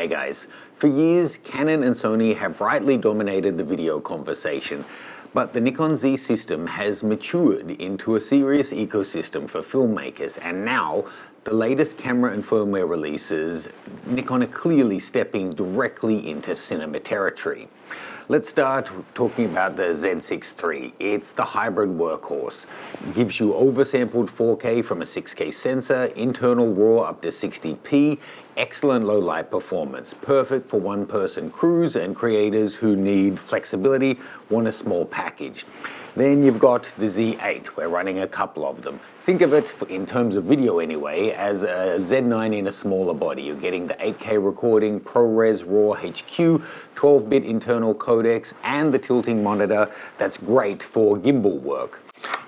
Hey guys, for years Canon and Sony have rightly dominated the video conversation, but the Nikon Z system has matured into a serious ecosystem for filmmakers, and now the latest camera and firmware releases, Nikon are clearly stepping directly into cinema territory. Let's start talking about the Z6III. It's the hybrid workhorse. It gives you oversampled 4K from a 6K sensor, internal RAW up to 60p, excellent low light performance, perfect for one-person crews and creators who need flexibility, want a small package. Then you've got the Z8. We're running a couple of them. Think of it, in terms of video anyway, as a Z9 in a smaller body. You're getting the 8K recording, ProRes RAW HQ, 12-bit internal codecs, and the tilting monitor that's great for gimbal work.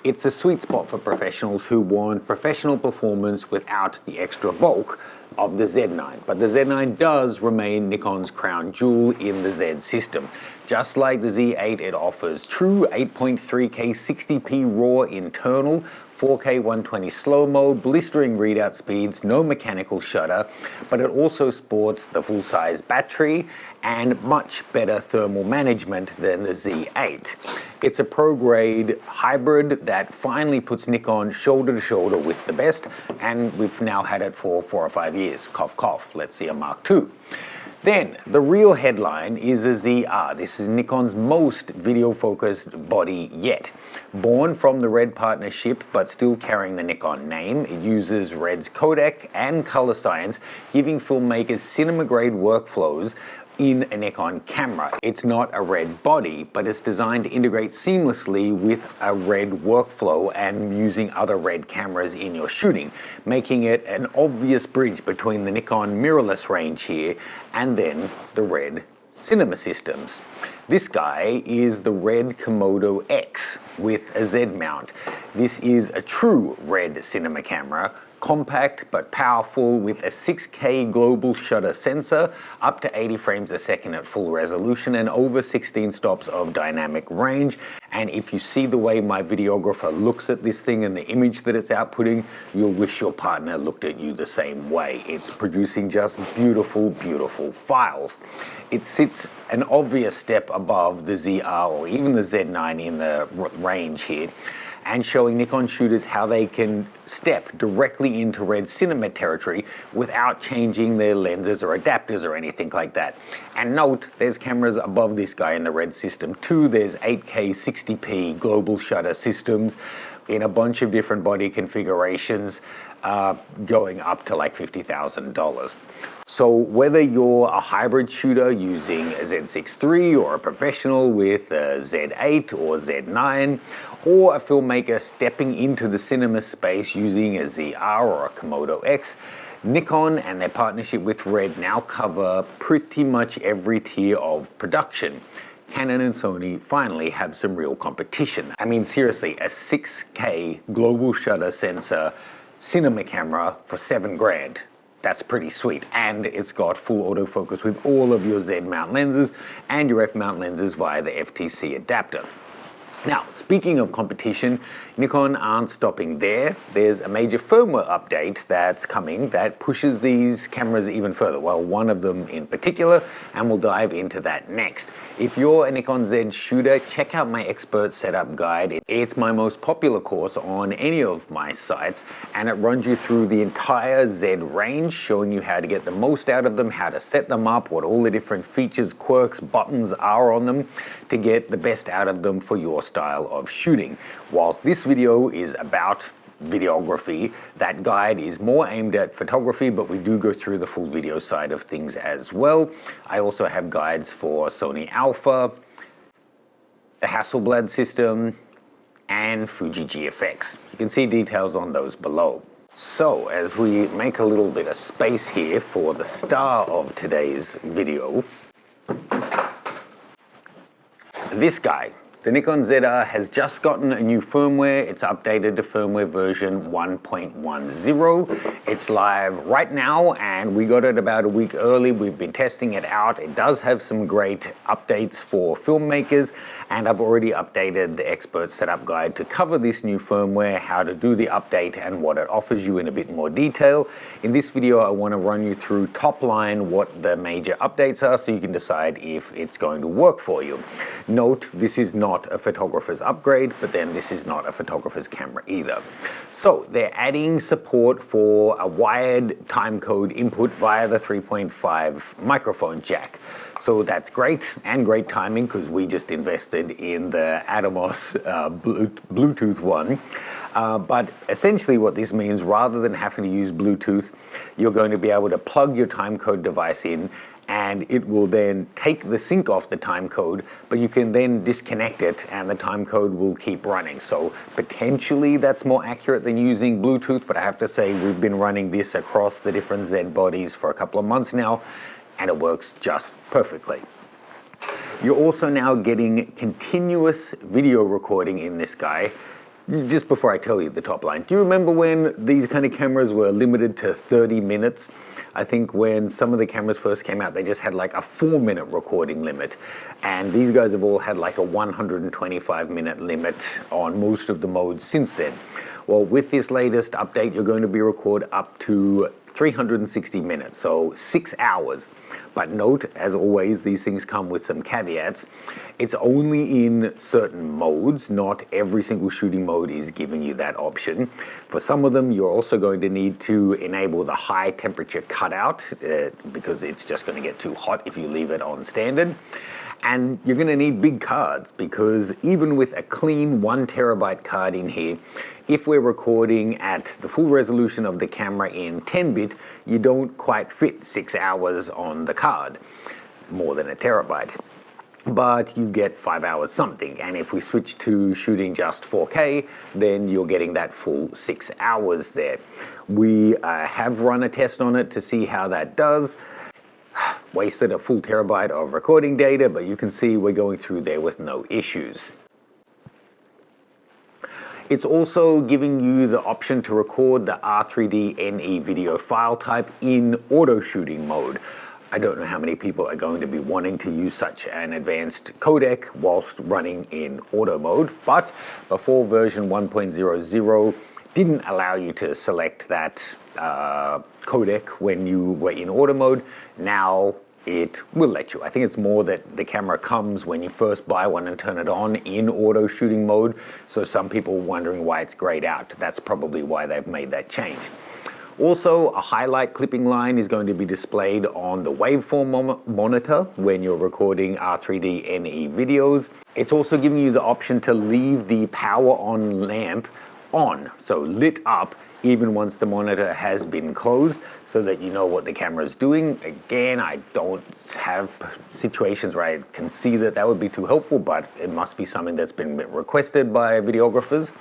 It's a sweet spot for professionals who want professional performance without the extra bulk of the Z9. But the Z9 does remain Nikon's crown jewel in the Z system. Just like the Z8, it offers true 8.3K 60p RAW internal, 4K 120 slow-mo, blistering readout speeds, no mechanical shutter, but it also sports the full-size battery and much better thermal management than the Z8. It's a pro-grade hybrid that finally puts Nikon shoulder to shoulder with the best, and we've now had it for 4 or 5 years. Cough, cough. Let's see a Mark II. Then, the real headline is a Z R. This is Nikon's most video-focused body yet. Born from the RED partnership, but still carrying the Nikon name, it uses RED's codec and color science, giving filmmakers cinema-grade workflows in a Nikon camera. It's not a RED body, but it's designed to integrate seamlessly with a RED workflow and using other RED cameras in your shooting, making it an obvious bridge between the Nikon mirrorless range here and then the RED cinema systems. This guy is the RED Komodo X with a Z mount. This is a true RED cinema camera, compact but powerful, with a 6K global shutter sensor, up to 80 frames a second at full resolution and over 16 stops of dynamic range. And if you see the way my videographer looks at this thing and the image that it's outputting, you'll wish your partner looked at you the same way. It's producing just beautiful, beautiful files. It sits an obvious step above the Z R or even the Z9 in the range here, and showing Nikon shooters how they can step directly into RED cinema territory without changing their lenses or adapters or anything like that. And note, there's cameras above this guy in the RED system too. There's 8K 60p global shutter systems in a bunch of different body configurations, going up to like $50,000. So whether you're a hybrid shooter using a Z6III or a professional with a Z8 or Z9, or a filmmaker stepping into the cinema space using a Z R or a Komodo X, Nikon and their partnership with RED now cover pretty much every tier of production. Canon and Sony finally have some real competition. I mean, seriously, a 6K global shutter sensor cinema camera for $7,000. That's pretty sweet. And it's got full autofocus with all of your Z mount lenses and your F mount lenses via the FTC adapter. Now, speaking of competition, Nikon aren't stopping there. There's a major firmware update that's coming that pushes these cameras even further. Well, one of them in particular, and we'll dive into that next. If you're a Nikon Z shooter, check out my expert setup guide. It's my most popular course on any of my sites, and it runs you through the entire Z range, showing you how to get the most out of them, how to set them up, what all the different features, quirks, buttons are on them to get the best out of them for your style of shooting. Whilst this video is about videography, that guide is more aimed at photography, but we do go through the full video side of things as well. I also have guides for Sony Alpha, the Hasselblad system, and Fuji GFX. You can see details on those below. So as we make a little bit of space here for the star of today's video, this guy, The Nikon Z R has just gotten a new firmware. It's updated to firmware version 1.10. It's live right now and we got it about a week early. We've been testing it out. It does have some great updates for filmmakers, and I've already updated the expert setup guide to cover this new firmware, how to do the update and what it offers you in a bit more detail. In this video, I want to run you through top line what the major updates are so you can decide if it's going to work for you. Note, this is not a photographer's upgrade, but then this is not a photographer's camera either. So they're adding support for a wired timecode input via the 3.5 microphone jack. So that's great, and great timing because we just invested in the Atomos Bluetooth one. But essentially what this means, rather than having to use Bluetooth, you're going to be able to plug your timecode device in and it will then take the sync off the timecode, but you can then disconnect it and the timecode will keep running. So potentially that's more accurate than using Bluetooth, but I have to say we've been running this across the different Z bodies for a couple of months now and it works just perfectly. You're also now getting continuous video recording in this guy. Just before I tell you the top line, do you remember when these kind of cameras were limited to 30 minutes? I think when some of the cameras first came out, they just had like a 4-minute recording limit. And these guys have all had like a 125-minute limit on most of the modes since then. Well, with this latest update, you're going to be recorded up to 360 minutes, so 6 hours. But note, as always, these things come with some caveats. It's only in certain modes. Not every single shooting mode is giving you that option. For some of them, you're also going to need to enable the high temperature cutout because it's just going to get too hot if you leave it on standard. And you're going to need big cards because even with a clean 1 terabyte card in here, if we're recording at the full resolution of the camera in 10-bit, you don't quite fit 6 hours on the card, more than a terabyte. But you get 5 hours something, and if we switch to shooting just 4K, then you're getting that full 6 hours there. We have run a test on it to see how that does. Wasted a full terabyte of recording data, but you can see we're going through there with no issues. It's also giving you the option to record the R3D NE video file type in auto shooting mode. I don't know how many people are going to be wanting to use such an advanced codec whilst running in auto mode, but before version 1.00 didn't allow you to select that codec when you were in auto mode. Now it will let you. I think it's more that the camera comes when you first buy one and turn it on in auto shooting mode, so some people are wondering why it's grayed out. That's probably why they've made that change. Also, a highlight clipping line is going to be displayed on the waveform monitor when you're recording R3D NE videos. It's also giving you the option to leave the power on lamp on, so lit up, even once the monitor has been closed, so that you know what the camera is doing. Again, I don't have situations where I can see that that would be too helpful, but it must be something that's been requested by videographers.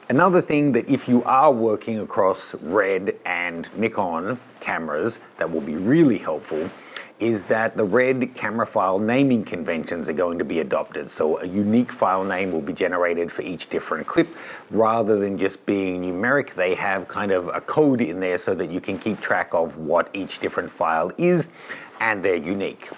Another thing that if you are working across RED and Nikon cameras, that will be really helpful is that the RED camera file naming conventions are going to be adopted. So a unique file name will be generated for each different clip. Rather than just being numeric, they have kind of a code in there so that you can keep track of what each different file is, and they're unique.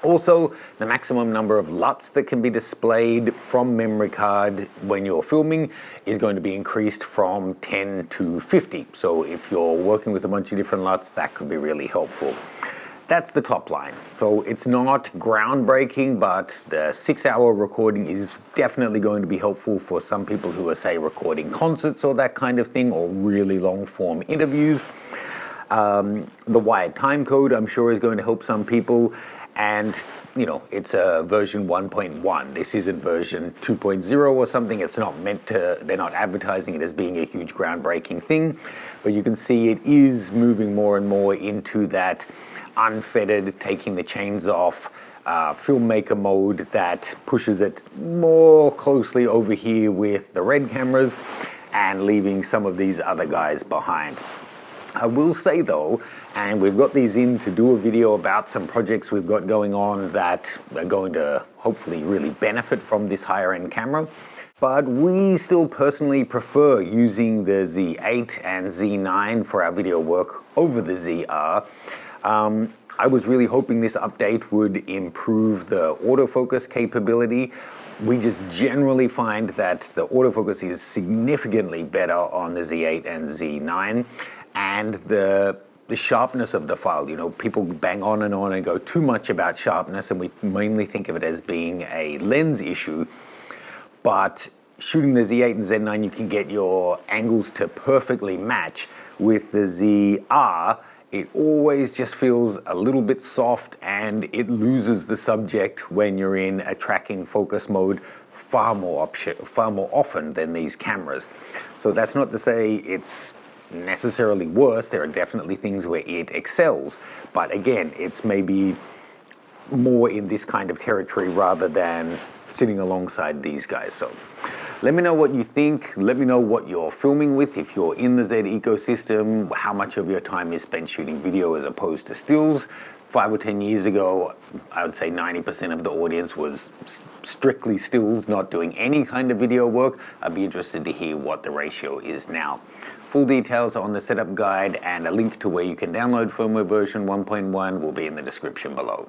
Also, the maximum number of LUTs that can be displayed from memory card when you're filming is going to be increased from 10 to 50. So if you're working with a bunch of different LUTs, that could be really helpful. That's the top line. So it's not groundbreaking, but the 6-hour recording is definitely going to be helpful for some people who are, say, recording concerts or that kind of thing, or really long form interviews. The wired timecode, I'm sure, is going to help some people. And, you know, it's a version 1.1. This isn't version 2.0 or something. It's not meant to, they're not advertising it as being a huge groundbreaking thing. But you can see it is moving more and more into that unfettered, taking the chains off, filmmaker mode that pushes it more closely over here with the RED cameras and leaving some of these other guys behind. I will say though, And we've got these in to do a video about some projects we've got going on that are going to hopefully really benefit from this higher end camera. But we still personally prefer using the Z8 and Z9 for our video work over the ZR. I was really hoping this update would improve the autofocus capability. We just generally find that the autofocus is significantly better on the Z8 and Z9, and the sharpness of the file. You know, people bang on and go too much about sharpness, and we mainly think of it as being a lens issue. But shooting the Z8 and Z9, you can get your angles to perfectly match. With the ZR, it always just feels a little bit soft, and it loses the subject when you're in a tracking focus mode far more often than these cameras. So that's not to say it's necessarily worse. There are definitely things where it excels, but again, it's maybe more in this kind of territory rather than sitting alongside these guys. So let me know what you think. Let me know what you're filming with. If you're in the Z ecosystem, how much of your time is spent shooting video as opposed to stills. 5 or 10 years ago, I would say 90% of the audience was strictly stills, not doing any kind of video work. I'd be interested to hear what the ratio is now. Full details on the setup guide and a link to where you can download firmware version 1.1 will be in the description below.